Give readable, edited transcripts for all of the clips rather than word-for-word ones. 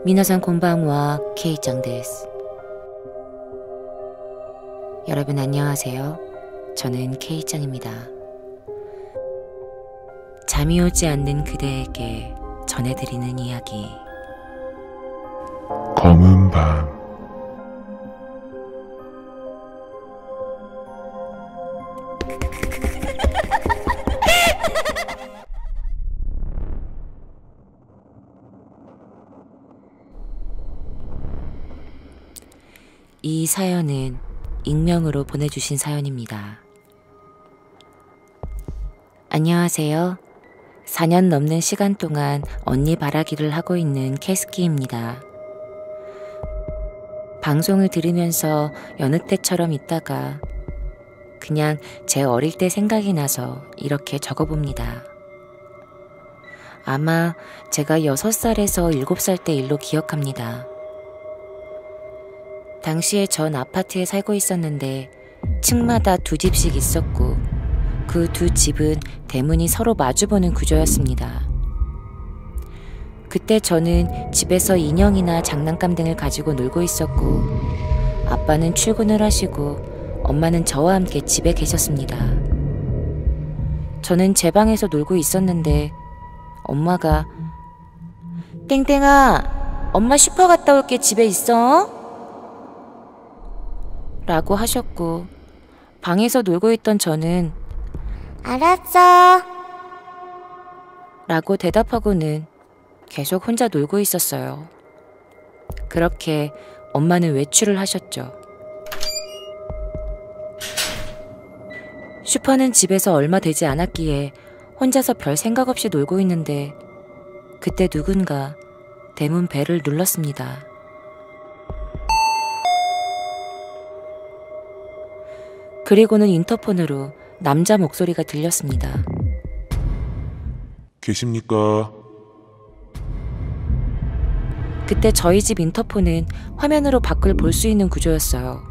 미나산 곤방와 케이짱 데스. 여러분 안녕하세요. 저는 케이짱입니다. 잠이 오지 않는 그대에게 전해드리는 이야기. 검은 밤. 이 사연은 익명으로 보내주신 사연입니다. 안녕하세요. 4년 넘는 시간 동안 언니 바라기를 하고 있는 캐스키입니다. 방송을 들으면서 여느 때처럼 있다가 그냥 제 어릴 때 생각이 나서 이렇게 적어봅니다. 아마 제가 6살에서 7살 때 일로 기억합니다. 당시에 전 아파트에 살고 있었는데 층마다 2집씩 있었고 그 2집은 대문이 서로 마주보는 구조였습니다. 그때 저는 집에서 인형이나 장난감 등을 가지고 놀고 있었고 아빠는 출근을 하시고 엄마는 저와 함께 집에 계셨습니다. 저는 제 방에서 놀고 있었는데 엄마가 땡땡아, 엄마 슈퍼 갔다 올게, 집에 있어? 라고 하셨고 방에서 놀고 있던 저는 알았어 라고 대답하고는 계속 혼자 놀고 있었어요. 그렇게 엄마는 외출을 하셨죠. 슈퍼는 집에서 얼마 되지 않았기에 혼자서 별 생각 없이 놀고 있는데 그때 누군가 대문 벨을 눌렀습니다. 그리고는 인터폰으로 남자 목소리가 들렸습니다. 계십니까? 그때 저희 집 인터폰은 화면으로 밖을 볼 수 있는 구조였어요.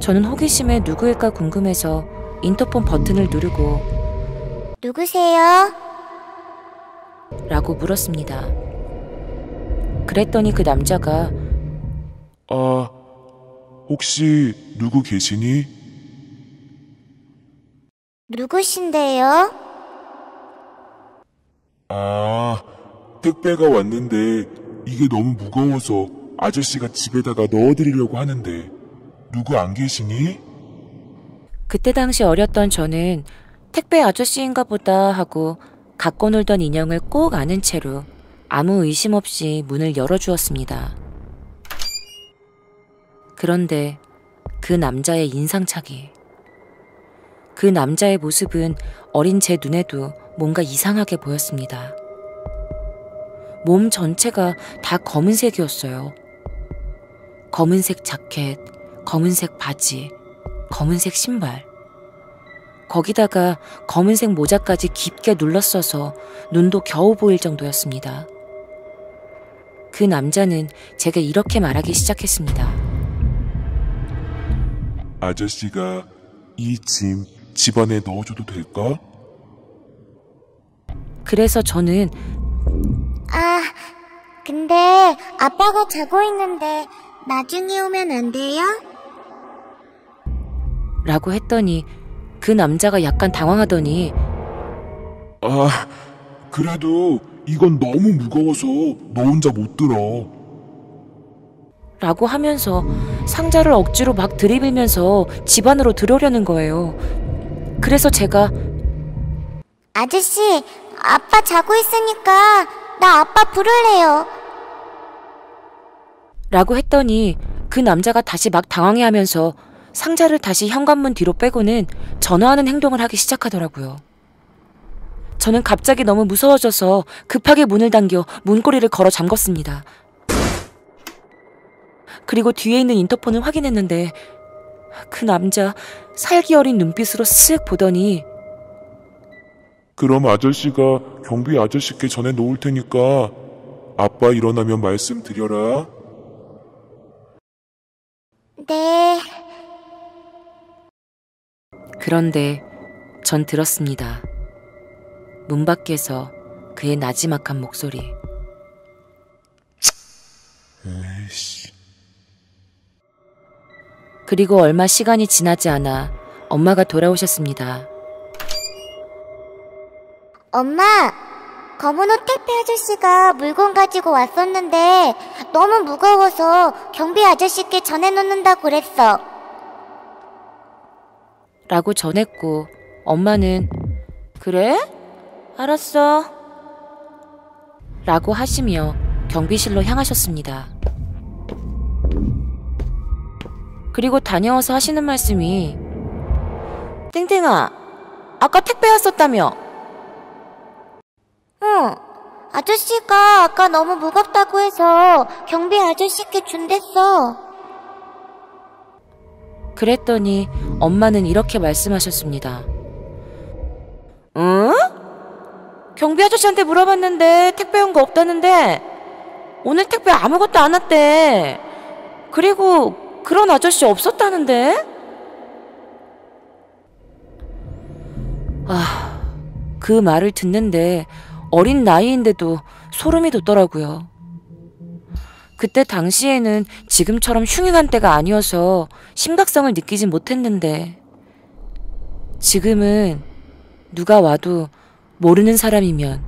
저는 호기심에 누구일까 궁금해서 인터폰 버튼을 누르고 누구세요? 라고 물었습니다. 그랬더니 그 남자가 혹시 누구 계시니? 누구신데요? 택배가 왔는데 이게 너무 무거워서 아저씨가 집에다가 넣어드리려고 하는데 누구 안 계시니? 그때 당시 어렸던 저는 택배 아저씨인가 보다 하고 갖고 놀던 인형을 꼭 아는 채로 아무 의심 없이 문을 열어주었습니다. 그런데 그 남자의 인상착의, 그 남자의 모습은 어린 제 눈에도 뭔가 이상하게 보였습니다. 몸 전체가 다 검은색이었어요. 검은색 자켓, 검은색 바지, 검은색 신발. 거기다가 검은색 모자까지 깊게 눌러써서 눈도 겨우 보일 정도였습니다. 그 남자는 제게 이렇게 말하기 시작했습니다. 아저씨가 이 짐 집안에 넣어줘도 될까? 그래서 저는 근데 아빠가 자고 있는데 나중에 오면 안 돼요? 라고 했더니 그 남자가 약간 당황하더니 그래도 이건 너무 무거워서 너 혼자 못 들어. 라고 하면서 상자를 억지로 막 들이밀면서 집 안으로 들어오려는 거예요. 그래서 제가 아저씨, 아빠 자고 있으니까 나 아빠 부를래요. 라고 했더니 그 남자가 다시 막 당황해하면서 상자를 다시 현관문 뒤로 빼고는 전화하는 행동을 하기 시작하더라고요. 저는 갑자기 너무 무서워져서 급하게 문을 당겨 문고리를 걸어 잠궜습니다. 그리고 뒤에 있는 인터폰을 확인했는데 그 남자 살기 어린 눈빛으로 쓱 보더니 그럼 아저씨가 경비 아저씨께 전해 놓을 테니까 아빠 일어나면 말씀드려라. 네. 그런데 전 들었습니다. 문 밖에서 그의 나지막한 목소리. 에이씨. 그리고 얼마 시간이 지나지 않아 엄마가 돌아오셨습니다. 엄마, 검은 옷 택배 아저씨가 물건 가지고 왔었는데 너무 무거워서 경비 아저씨께 전해놓는다고 그랬어. 라고 전했고 엄마는 그래? 알았어. 라고 하시며 경비실로 향하셨습니다. 그리고 다녀와서 하시는 말씀이 땡땡아, 아까 택배 왔었다며? 응, 아저씨가 아까 너무 무겁다고 해서 경비 아저씨께 준댔어. 그랬더니 엄마는 이렇게 말씀하셨습니다. 응? 경비 아저씨한테 물어봤는데 택배 온 거 없다는데 오늘 택배 아무것도 안 왔대. 그리고 그런 아저씨 없었다는데? 그 말을 듣는데 어린 나이인데도 소름이 돋더라고요. 그때 당시에는 지금처럼 흉흉한 때가 아니어서 심각성을 느끼진 못했는데 지금은 누가 와도 모르는 사람이면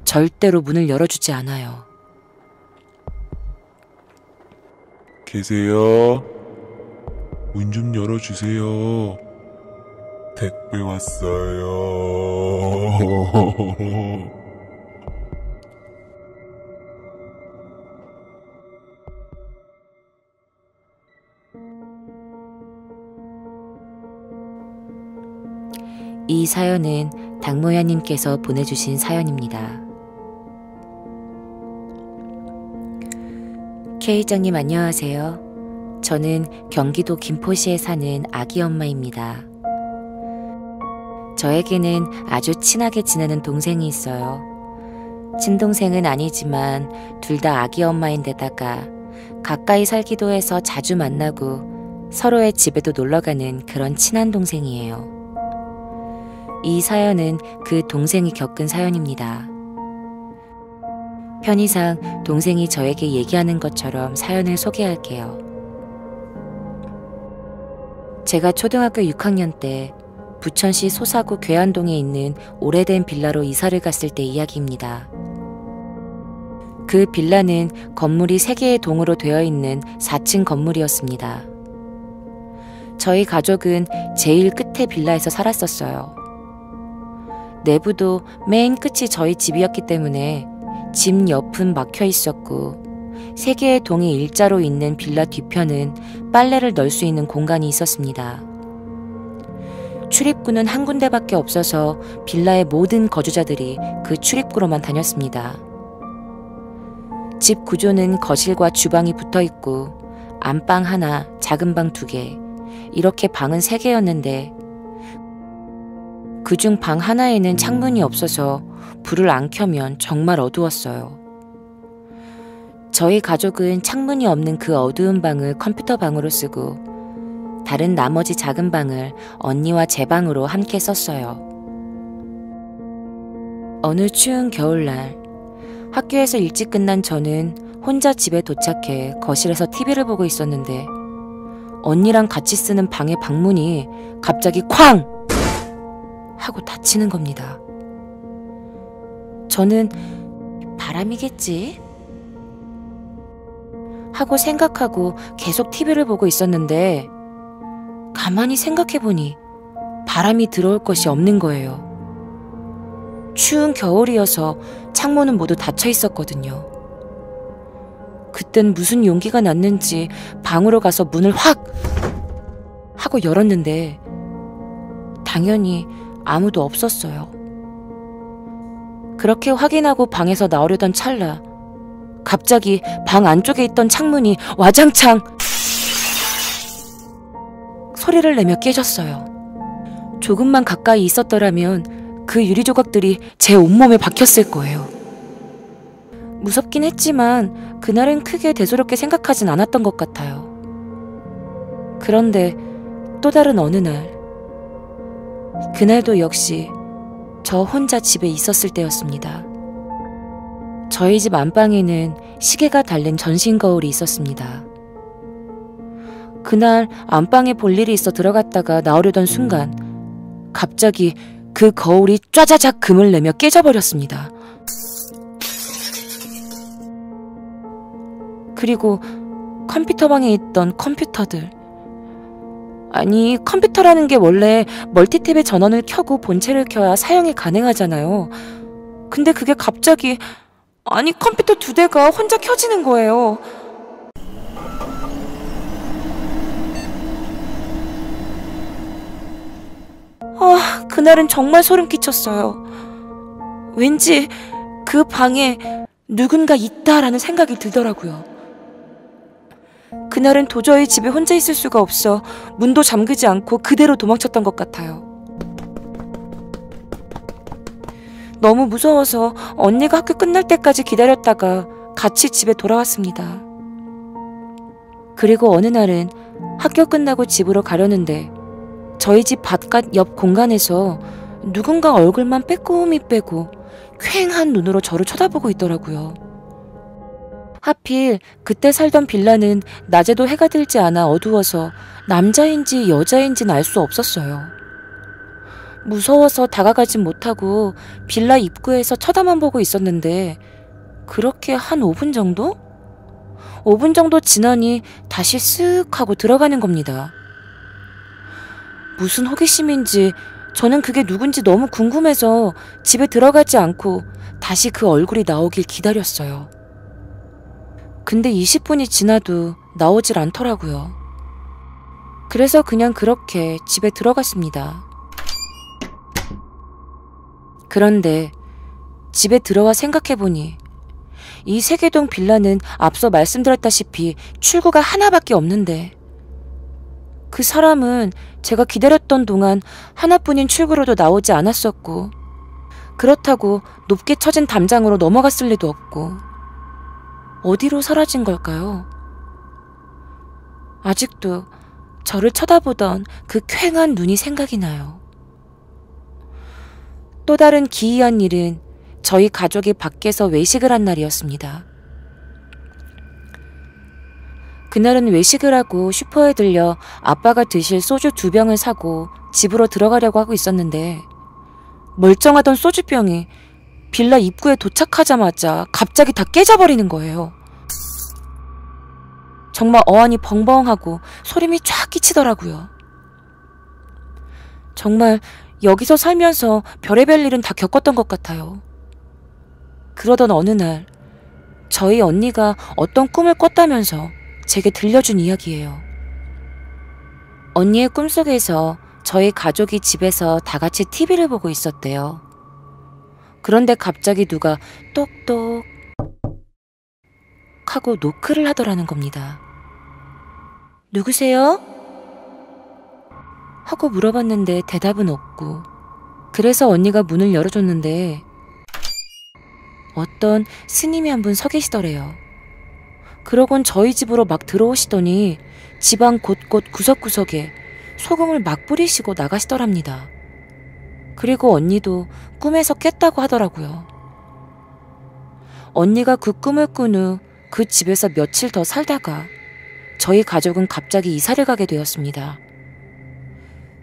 절대로 문을 열어주지 않아요. 계세요? 문 좀 열어주세요. 택배 왔어요. 이 사연은 당모야님께서 보내주신 사연입니다. K장님 안녕하세요. 저는 경기도 김포시에 사는 아기 엄마입니다. 저에게는 아주 친하게 지내는 동생이 있어요. 친동생은 아니지만 둘 다 아기 엄마인데다가 가까이 살기도 해서 자주 만나고 서로의 집에도 놀러가는 그런 친한 동생이에요. 이 사연은 그 동생이 겪은 사연입니다. 편의상 동생이 저에게 얘기하는 것처럼 사연을 소개할게요. 제가 초등학교 6학년 때 부천시 소사구 괴안동에 있는 오래된 빌라로 이사를 갔을 때 이야기입니다. 그 빌라는 건물이 3개의 동으로 되어 있는 4층 건물이었습니다. 저희 가족은 제일 끝에 빌라에서 살았었어요. 내부도 맨 끝이 저희 집이었기 때문에 집 옆은 막혀 있었고 3개의 동이 일자로 있는 빌라 뒤편은 빨래를 널 수 있는 공간이 있었습니다. 출입구는 한 군데밖에 없어서 빌라의 모든 거주자들이 그 출입구로만 다녔습니다. 집 구조는 거실과 주방이 붙어 있고 안방 하나, 작은 방 2개, 이렇게 방은 3개였는데 그중 방 하나에는 창문이 없어서 불을 안 켜면 정말 어두웠어요. 저희 가족은 창문이 없는 그 어두운 방을 컴퓨터 방으로 쓰고 다른 나머지 작은 방을 언니와 제 방으로 함께 썼어요. 어느 추운 겨울날 학교에서 일찍 끝난 저는 혼자 집에 도착해 거실에서 TV를 보고 있었는데 언니랑 같이 쓰는 방의 방문이 갑자기 쾅! 하고 닫히는 겁니다. 저는 바람이겠지? 하고 생각하고 계속 TV를 보고 있었는데 가만히 생각해보니 바람이 들어올 것이 없는 거예요. 추운 겨울이어서 창문은 모두 닫혀 있었거든요. 그땐 무슨 용기가 났는지 방으로 가서 문을 확! 하고 열었는데 당연히 아무도 없었어요. 그렇게 확인하고 방에서 나오려던 찰나 갑자기 방 안쪽에 있던 창문이 와장창 소리를 내며 깨졌어요. 조금만 가까이 있었더라면 그 유리 조각들이 제 온몸에 박혔을 거예요. 무섭긴 했지만 그날은 크게 대수롭게 생각하진 않았던 것 같아요. 그런데 또 다른 어느 날, 그날도 역시 저 혼자 집에 있었을 때였습니다. 저희 집 안방에는 시계가 달린 전신 거울이 있었습니다. 그날 안방에 볼 일이 있어 들어갔다가 나오려던 순간 갑자기 그 거울이 쫘자작 금을 내며 깨져버렸습니다. 그리고 컴퓨터방에 있던 컴퓨터들, 아니 컴퓨터라는 게 원래 멀티탭의 전원을 켜고 본체를 켜야 사용이 가능하잖아요. 근데 그게 갑자기 컴퓨터 2대가 혼자 켜지는 거예요. 그날은 정말 소름 끼쳤어요. 왠지 그 방에 누군가 있다라는 생각이 들더라고요. 그날은 도저히 집에 혼자 있을 수가 없어 문도 잠그지 않고 그대로 도망쳤던 것 같아요. 너무 무서워서 언니가 학교 끝날 때까지 기다렸다가 같이 집에 돌아왔습니다. 그리고 어느 날은 학교 끝나고 집으로 가려는데 저희 집 바깥 옆 공간에서 누군가 얼굴만 빼꼼히 빼고 퀭한 눈으로 저를 쳐다보고 있더라고요. 하필 그때 살던 빌라는 낮에도 해가 들지 않아 어두워서 남자인지 여자인지는 알 수 없었어요. 무서워서 다가가진 못하고 빌라 입구에서 쳐다만 보고 있었는데 그렇게 한 5분 정도? 5분 정도 지나니 다시 쓱 하고 들어가는 겁니다. 무슨 호기심인지 저는 그게 누군지 너무 궁금해서 집에 들어가지 않고 다시 그 얼굴이 나오길 기다렸어요. 근데 20분이 지나도 나오질 않더라고요. 그래서 그냥 그렇게 집에 들어갔습니다. 그런데 집에 들어와 생각해보니 이 세계동 빌라는 앞서 말씀드렸다시피 출구가 하나밖에 없는데 그 사람은 제가 기다렸던 동안 하나뿐인 출구로도 나오지 않았었고 그렇다고 높게 쳐진 담장으로 넘어갔을 리도 없고 어디로 사라진 걸까요? 아직도 저를 쳐다보던 그 퀭한 눈이 생각이 나요. 또 다른 기이한 일은 저희 가족이 밖에서 외식을 한 날이었습니다. 그날은 외식을 하고 슈퍼에 들려 아빠가 드실 소주 2병을 사고 집으로 들어가려고 하고 있었는데 멀쩡하던 소주병이 빌라 입구에 도착하자마자 갑자기 다 깨져버리는 거예요. 정말 어안이 벙벙하고 소름이 쫙 끼치더라고요. 정말 여기서 살면서 별의별 일은 다 겪었던 것 같아요. 그러던 어느 날 저희 언니가 어떤 꿈을 꿨다면서 제게 들려준 이야기예요. 언니의 꿈속에서 저희 가족이 집에서 다 같이 TV를 보고 있었대요. 그런데 갑자기 누가 똑똑 하고 노크를 하더라는 겁니다. 누구세요? 하고 물어봤는데 대답은 없고 그래서 언니가 문을 열어줬는데 어떤 스님이 한 분 서 계시더래요. 그러곤 저희 집으로 막 들어오시더니 집안 곳곳 구석구석에 소금을 막 뿌리시고 나가시더랍니다. 그리고 언니도 꿈에서 깼다고 하더라고요. 언니가 그 꿈을 꾼 후 그 집에서 며칠 더 살다가 저희 가족은 갑자기 이사를 가게 되었습니다.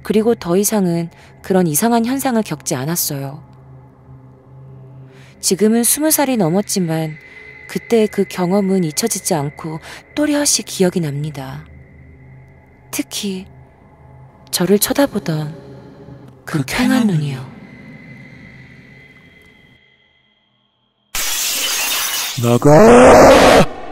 그리고 더 이상은 그런 이상한 현상을 겪지 않았어요. 지금은 20살이 넘었지만 그때의 그 경험은 잊혀지지 않고 또렷이 기억이 납니다. 특히 저를 쳐다보던 그 퀭한 눈이요. 나가!